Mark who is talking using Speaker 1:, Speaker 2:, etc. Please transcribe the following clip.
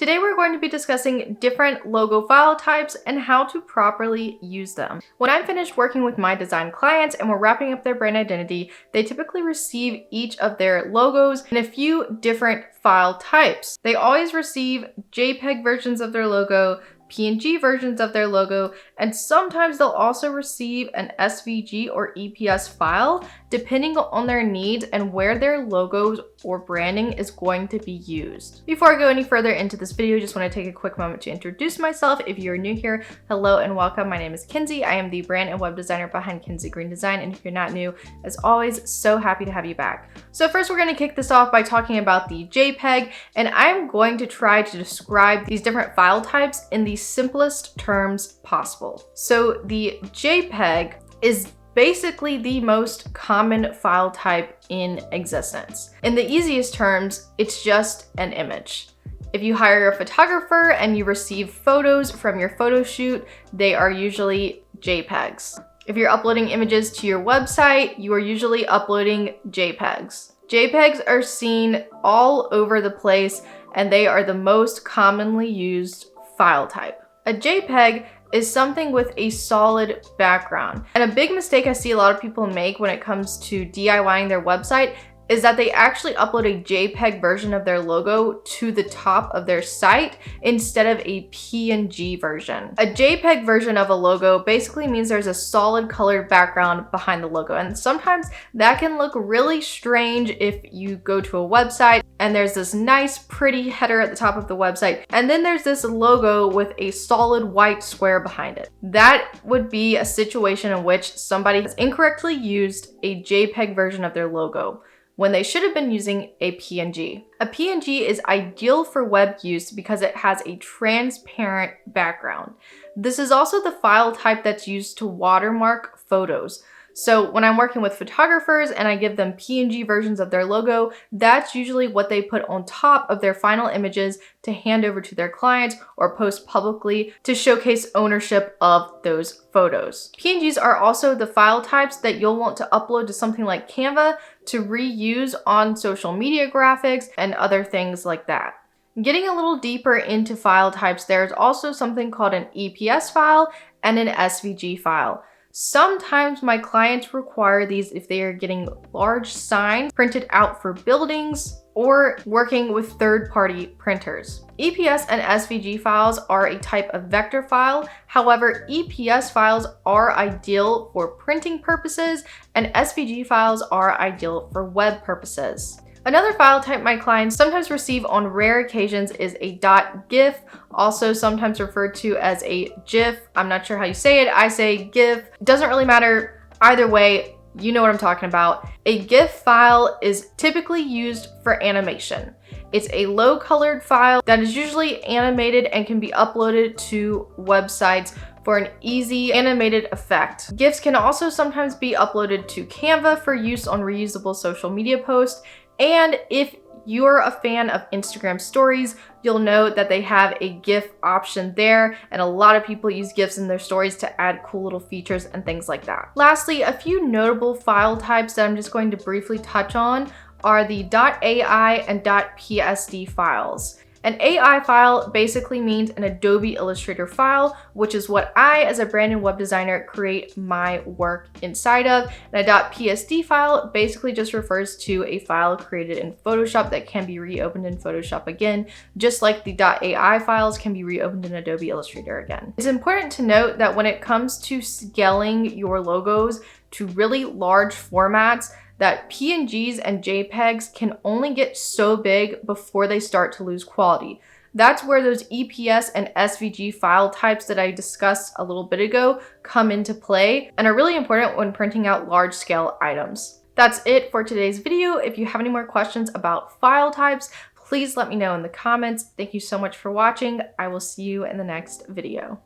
Speaker 1: Today we're going to be discussing different logo file types and how to properly use them. When I'm finished working with my design clients and we're wrapping up their brand identity, they typically receive each of their logos in a few different file types. They always receive JPEG versions of their logo, PNG versions of their logo, and sometimes they'll also receive an SVG or EPS file depending on their needs and where their logos or branding is going to be used. Before I go any further into this video, I just want to take a quick moment to introduce myself. If you're new here, hello and welcome. My name is Kinsey. I am the brand and web designer behind Kinsey Green Design, and if you're not new, as always, so happy to have you back. So first we're going to kick this off by talking about the JPEG, and I'm going to try to describe these different file types in the simplest terms possible. So the JPEG is basically the most common file type in existence. In the easiest terms, it's just an image. If you hire a photographer and you receive photos from your photo shoot, they are usually JPEGs. If you're uploading images to your website, you are usually uploading JPEGs. JPEGs are seen all over the place, and they are the most commonly used file type. A JPEG is something with a solid background. And a big mistake I see a lot of people make when it comes to DIYing their website is that they actually upload a JPEG version of their logo to the top of their site instead of a PNG version. A JPEG version of a logo basically means there's a solid colored background behind the logo. And sometimes that can look really strange if you go to a website and there's this nice pretty header at the top of the website, and then there's this logo with a solid white square behind it. That would be a situation in which somebody has incorrectly used a JPEG version of their logo when they should have been using a PNG. A PNG is ideal for web use because it has a transparent background. This is also the file type that's used to watermark photos. So when I'm working with photographers and I give them PNG versions of their logo, that's usually what they put on top of their final images to hand over to their clients or post publicly to showcase ownership of those photos. PNGs are also the file types that you'll want to upload to something like Canva to reuse on social media graphics and other things like that. Getting a little deeper into file types, there's also something called an EPS file and an SVG file. Sometimes my clients require these if they are getting large signs printed out for buildings or working with third-party printers. EPS and SVG files are a type of vector file. However, EPS files are ideal for printing purposes and SVG files are ideal for web purposes. Another file type my clients sometimes receive on rare occasions is a .gif, also sometimes referred to as a GIF. I'm not sure how you say it. I say GIF. Doesn't really matter. Either way, you know what I'm talking about. A GIF file is typically used for animation. It's a low colored file that is usually animated and can be uploaded to websites for an easy animated effect. GIFs can also sometimes be uploaded to Canva for use on reusable social media posts. And if you're a fan of Instagram stories, you'll know that they have a GIF option there, and a lot of people use GIFs in their stories to add cool little features and things like that. Lastly, a few notable file types that I'm just going to briefly touch on are the .ai and .psd files. An AI file basically means an Adobe Illustrator file, which is what I, as a brand and web designer, create my work inside of. And a .psd file basically just refers to a file created in Photoshop that can be reopened in Photoshop again, just like the .ai files can be reopened in Adobe Illustrator again. It's important to note that when it comes to scaling your logos to really large formats, that PNGs and JPEGs can only get so big before they start to lose quality. That's where those EPS and SVG file types that I discussed a little bit ago come into play and are really important when printing out large scale items. That's it for today's video. If you have any more questions about file types, please let me know in the comments. Thank you so much for watching. I will see you in the next video.